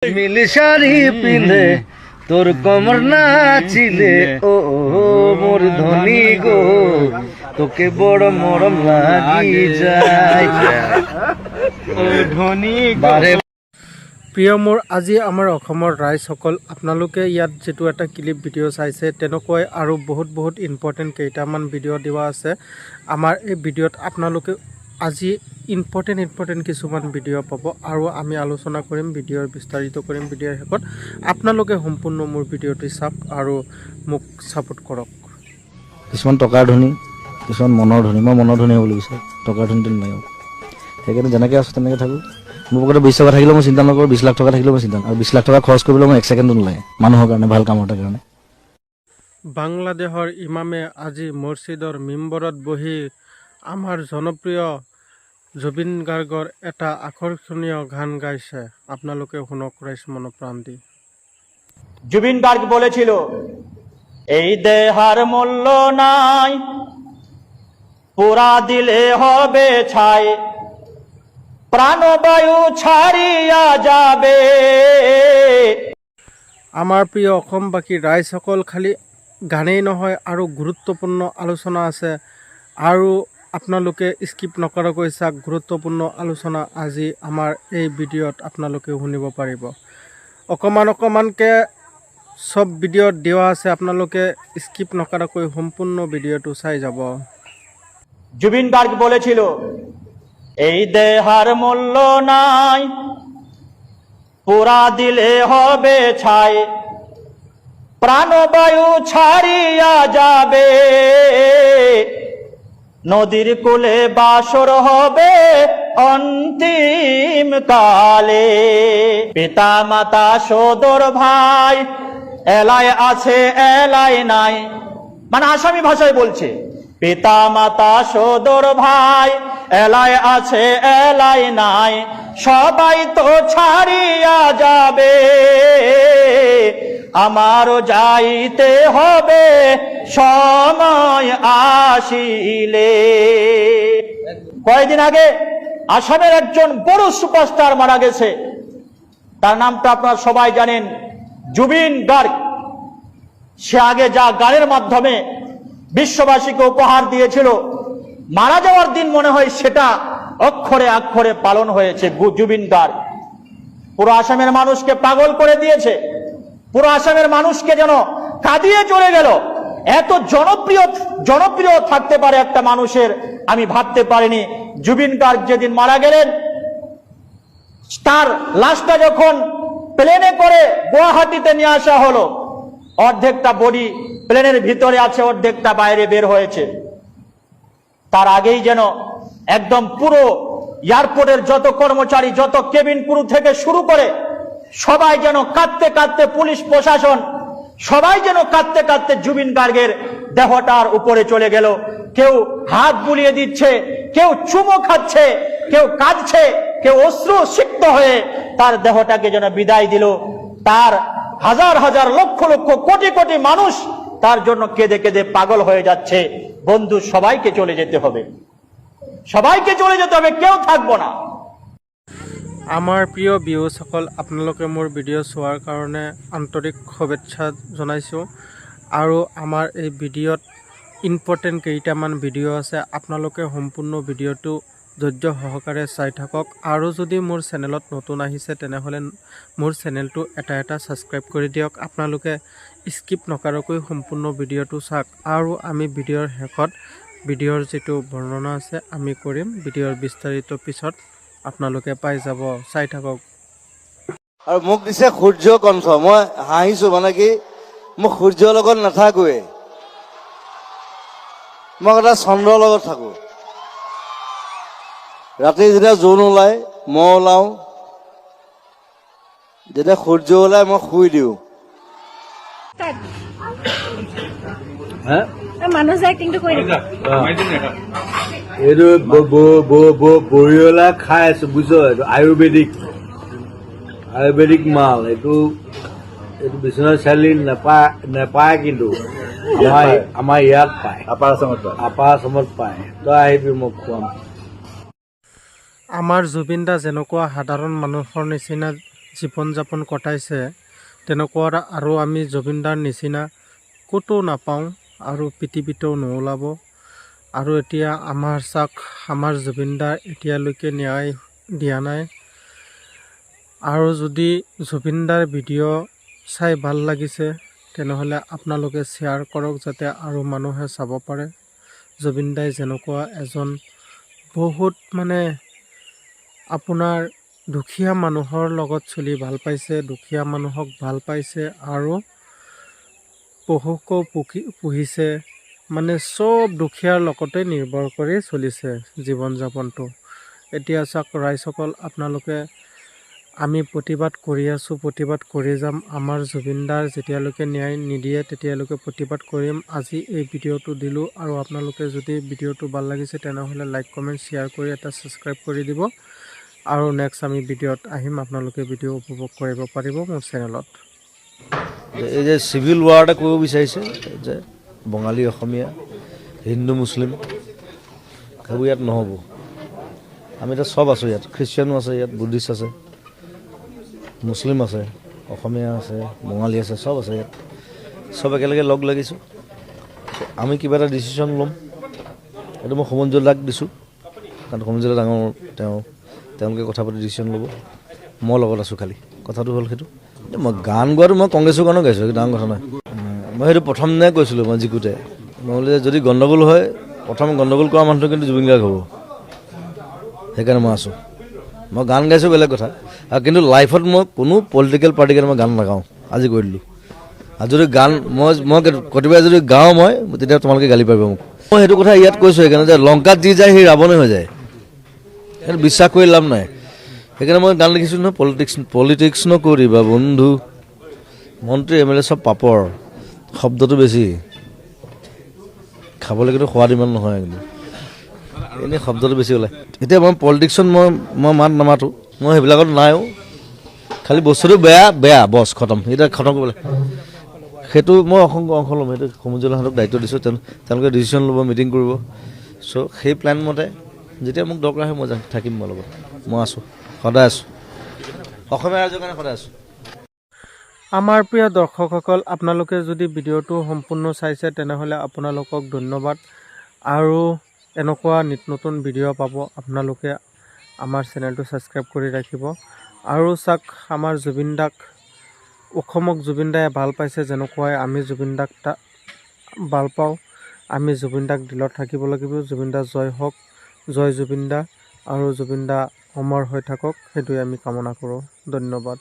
মিলি শাড়ি পিলে তোৰ কমৰ নাচিলে ও মোৰ ধনী গো তোকে বড় মৰম লাগি যায় ধনী বাৰে। প্ৰিয় মোৰ আজি আমাৰ অসমৰ ৰাইজসকল আপোনালোকে ইয়াত যেটো এটা ক্লিপ ভিডিঅ' চাইছে তেনেকৈ আৰু বহুত ইম্পৰ্টেণ্ট কেইটামান ভিডিঅ' দিয়া আছে আমাৰ এই ভিডিঅ'ত আপোনালোকে আজি ইম্পৰ্টেণ্ট কিছুমান ভিডিঅ' পাব আৰু আমি আলোচনা কৰিম ভিডিঅ'ৰ বিস্তাৰিত কৰিম ভিডিঅ'ৰ শেষত আপোনালোকে সম্পূৰ্ণ মোৰ ভিডিঅ'টো চাওক আৰু মোক ছাপোৰ্ট কৰক। কিছুমান টকাৰ ধনী কিছুমান মনৰ ধনী, মই মনৰ ধনী হ'বলৈ বিচাৰোঁ, টকাৰ ধনীটো নালাগে। সেইকাৰণে যেনেকৈ আছোঁ তেনেকৈ থাকোঁ। মোৰ পকেটত 20 টকা থাকিলেও মই চিন্তা নকৰোঁ, 20 লাখ টকা থাকিলেও মই চিন্তা নকৰোঁ। আৰু 20 লাখ টকা খৰচ কৰিবলৈ মই 1 ছেকেণ্ডো নালাগে মানুহৰ কাৰণে, ভাল কামৰ কাৰণে। বাংলাদেশৰ ইমামে আজি মছজিদৰ মিম্বৰত বহি আমাৰ জনপ্ৰিয় জুবিন গাৰ্গৰ এটা আকৰ্ষণীয় গান গাইছে, আপোনালোকে শুনক ৰাইজ মনপ্ৰাণ দি। জুবিন গাৰ্গ বলেছিল, এই দেহাৰ মূল্য নাই, পোড়া দিলে হবে ছাই, প্ৰাণবায়ু ছাড়িয়া যাবে। আমাৰ প্ৰিয় অসমবাসী ৰাইজসকল খালি গানেই নহয় আৰু গুৰুত্বপূৰ্ণ আলোচনা আছে আৰু আপোনালোকে স্কিপ নকৰাকৈ চাওক। গুৰুত্বপূৰ্ণ আলোচনা আজি আমাৰ এই ভিডিঅ'ত আপোনালোকে শুনিব পাৰিব। অকণমানকৈ সব ভিডিঅ'ত দিয়া আছে, আপোনালোকে স্কিপ নকৰাকৈ সম্পূৰ্ণ ভিডিঅ'টো চাই যাব। জুবিন গার্গ বলেছিল, এই দেহার মূল্য নাই, পোড়া দিলে হবে ছাই, প্রাণবায়ু ছাড়িয়া যাবে, নদীর কূলে বাসর হবে অন্তিম কালে, পিতা মাতা সদর ভাই এলায় আছে এলায় নাই, মানে আসামি ভাষায় বলছে, পিতা মাতা সদর ভাই এলায় আছে এলায় নাই, সবাই তো ছাড়িয়া যাবে, আমারও যাইতে হবে সময় আসিলে। কয়েকদিন আগে আসামের একজন বড় সুপারস্টার মারা গেছে, তার নামটা আপনারা সবাই জানেন, জুবিন গার্গ। সে আগে যা গানের মাধ্যমে বিশ্ববাসীকে উপহার দিয়েছিল, মারা যাওয়ার দিন মনে হয় সেটা অক্ষরে অক্ষরে পালন হয়েছে। জুবিন গার্গ পুরো আসামের মানুষকে পাগল করে দিয়েছে, পুরো আসামের মানুষকে যেন কাঁদিয়ে চলে গেল। এত জনপ্রিয় থাকতে পারে একটা মানুষের, আমি ভাবতে পারিনি। জুবিন গার্গ যেদিন মারা গেলেন, তার লাশটা যখন প্লেনে করে গুয়াহাটিতে নিয়ে আসা হলো, অর্ধেকটা বডি প্লেনের ভিতরে আছে, অর্ধেকটা বাইরে বের হয়েছে। তার আগেই যেন একদম পুরো এয়ারপোর্টের যত কর্মচারী, যত কেবিন ক্রু থেকে শুরু করে সবাই যেন কাঁদতে কাঁদতে, পুলিশ প্রশাসন সবাই যেন কাঁদতে কাঁদতে জুবিন গার্গের দেহটার উপরে চলে গেল। কেউ হাত বুলিয়ে দিচ্ছে, কেউ চুমো খাচ্ছে, কেউ কাঁদছে, কেউ অশ্রু সিক্ত হয়ে তার দেহটাকে যেন বিদায় দিল। তার হাজার লক্ষ কোটি মানুষ তার জন্য কেঁদে কেঁদে পাগল হয়ে যাচ্ছে। বন্ধু, সবাইকে চলে যেতে হবে, সবাইকে চলে যেতে হবে, কেউ থাকবো না। আমাৰ প্ৰিয় ভিউসকল, আপোনালোকে মোৰ ভিডিঅ' চোৱাৰ কাৰণে আন্তৰিক শুভেচ্ছা জনাইছোঁ। আৰু আমাৰ এই ভিডিঅ'ত ইম্পৰ্টেণ্ট কেইটামান ভিডিঅ' আছে, আপোনালোকে সম্পূৰ্ণ ভিডিঅ'টো ধৈৰ্য সহকাৰে চাই থাকক। আৰু যদি মোৰ চেনেলত নতুন আহিছে তেনেহ'লে মোৰ চেনেলটো এটা ছাবস্ক্ৰাইব কৰি দিয়ক। আপোনালোকে স্কিপ নকৰাকৈ সম্পূৰ্ণ ভিডিঅ'টো চাওক আৰু আমি ভিডিঅ'ৰ শেষত ভিডিঅ'ৰ যিটো বৰ্ণনা আছে আমি কৰিম। ভিডিঅ'ৰ বিস্তাৰিত পিছত আপোনালোকে পাই যাব, চাই থাকক। আৰু মোক দিছে সূৰ্য কণ্ঠ। মই হাঁহিছোঁ, মানে কি, মই সূৰ্যৰ লগত নাথাকোৱে, মই এটা চন্দ্ৰৰ লগত থাকোঁ। ৰাতি যেতিয়া জোন ওলায় মই ওলাওঁ, যেতিয়া সূৰ্য ওলায় মই শুই দিওঁ। এইটো বৰিয়লা খাই আছো, বুজিছ? এইটো আয়ুৰ্বেদিক মাল। এইটো বিশ্বনাথ চাৰিআলি নেপায়, কিন্তু আমাৰ ইয়াত পায়, আপাৰ আছামত পায়। তই আহিবি, মোক খুৱাম। আমাৰ জুবিন দা যেনেকুৱা সাধাৰণ মানুহৰ নিচিনা জীৱন যাপন কটাইছে তেনেকুৱা আৰু আমি জুবিনদাৰ নিচিনা ক'তো নাপাওঁ আৰু পৃথিৱীতো নোলাব। আৰু এতিয়া আমাৰ জুবিনদাৰ এতিয়ালৈকে ন্যায় দিয়া নাই। আৰু যদি জুবিনদাৰ ভিডিঅ' চাই ভাল লাগিছে তেনেহ'লে আপোনালোকে শ্বেয়াৰ কৰক যাতে আৰু মানুহে চাব পাৰে। জুবিনদাই যেনেকুৱা এজন বহুত আপোনাৰ দুখীয়া মানুহৰ লগত চলি ভাল পাইছে, দুখীয়া মানুহক ভাল পাইছে আৰু পশুকো পুহিছে, চব দুখীয়াৰ লগতে নিৰ্ভৰ কৰি চলিছে জীৱন যাপনটো। এতিয়া চাওক ৰাইজসকল, আপোনালোকে আমি প্ৰতিবাদ কৰি আছোঁ, প্ৰতিবাদ কৰি যাম। আমাৰ জুবিনদাৰ যেতিয়ালৈকে ন্যায় নিদিয়ে তেতিয়ালৈকে প্ৰতিবাদ কৰিম। আজি এই ভিডিঅ'টো দিলোঁ আৰু আপোনালোকে যদি ভিডিঅ'টো ভাল লাগিছে তেনেহ'লে লাইক কমেণ্ট শ্বেয়াৰ কৰি এটা ছাবস্ক্ৰাইব কৰি দিব। আৰু নেক্সট আমি ভিডিঅ'ত আহিম, আপোনালোকে ভিডিঅ' উপভোগ কৰিব পাৰিব মোৰ চেনেলত। এই যে চিভিল ৱাৰ এটা কৰিব বিচাৰিছে যে বঙালী অসমীয়া হিন্দু মুছলিম, সেইবোৰ ইয়াত নহ'ব। আমি এতিয়া চব আছোঁ ইয়াত, খ্ৰীষ্টিয়ানো আছে ইয়াত, বুদ্ধিষ্ট আছে, মুছলিম আছে, অসমীয়া আছে, বঙালী আছে, চব আছে ইয়াত। চব একেলগে লগ লাগিছোঁ, আমি কিবা এটা ডিচিশ্যন ল'ম। এইটো মই সমঞ্জুলাক দিছোঁ, কাৰণ সমঞ্জুলা ডাঙৰ, তেওঁলোকে কথা পাতি ডিচিশ্যন ল'ব। মই লগত আছোঁ, খালি কথাটো হ'ল সেইটো। মই গান গোৱাটো মই কংগ্ৰেছৰ কাৰণেও গাইছোঁ, সেইটো ডাঙৰ কথা নহয়। মই সেইটো প্ৰথম দিনাই কৈছিলোঁ, মই জিকোতে মই বোলে যদি গণ্ডগোল হয়, প্ৰথম গণ্ডগোল কৰা মানুহটো কিন্তু জুবিন গাৰ্গ হ'ব। সেইকাৰণে মই আছোঁ। মই গান গাইছোঁ বেলেগ কথা, আৰু কিন্তু লাইফত মই কোনো পলিটিকেল পাৰ্টিৰ কাৰণে মই গান নাগাওঁ, আজি কৰি দিলোঁ। আৰু যদি গান মই কেতিয়াবা যদি গাওঁ মই, তেতিয়া তোমালোকে গালি পাৰিব মোক। মই সেইটো কথা ইয়াত কৈছোঁ সেইকাৰণে যে লংকাত যি যায় সি ৰাৱণে হৈ যায়, সেইটো বিশ্বাস কৰি লাভ নাই। সেইকাৰণে মই গান লিখিছোঁ নহয়, পলিটিক্স নকৰিবা বন্ধু, মন্ত্ৰী MLA চব পাপৰ, শব্দটো বেছি, খাবলৈ কিন্তু সোৱাদ ইমান নহয়, কিন্তু এনেই শব্দটো বেছি ওলায়। এতিয়া মই পলিটিক্সত মই মাত নামাতোঁ, মই সেইবিলাকত নাইও, খালি বস্তুটো বেয়া বছ খতম, এতিয়া খতম কৰিবলৈ সেইটো মই অংশ ল'ম। সেইটো সমঞ্জুলাহঁতক দায়িত্ব দিছোঁ, তেওঁলোকে ডিচিশ্যন ল'ব, মিটিং কৰিব। চ' সেই প্লেন মতে যেতিয়া মোক দৰকাৰ হয় মই থাকিম, মই লগত মই আছোঁ, সদায় আছোঁ, অসমীয়া ৰাইজৰ কাৰণে সদায় আছোঁ। আমাৰ প্ৰিয় দৰ্শকসকল, আপোনালোকে যদি ভিডিঅ'টো সম্পূৰ্ণ চাইছে তেনেহ'লে আপোনালোকক ধন্যবাদ। আৰু এনেকুৱা নিত্য নতুন ভিডিঅ' পাব আপোনালোকে আমাৰ চেনেলটো ছাবস্ক্ৰাইব কৰি ৰাখিব। আৰু চাওক, আমাৰ জুবিনদাক, অসমক জুবিনদাই ভাল পাইছে যেনেকুৱাই আমি জুবিনদাক ভাল পাওঁ। আমি জুবিনদাক দিলত থাকিব লাগিব। জুবিনদা জয় হওক, জয় জুবিনদা, আৰু জুবিনদা অমৰ হৈ থাকক, সেইটোৱে আমি কামনা কৰোঁ। ধন্যবাদ।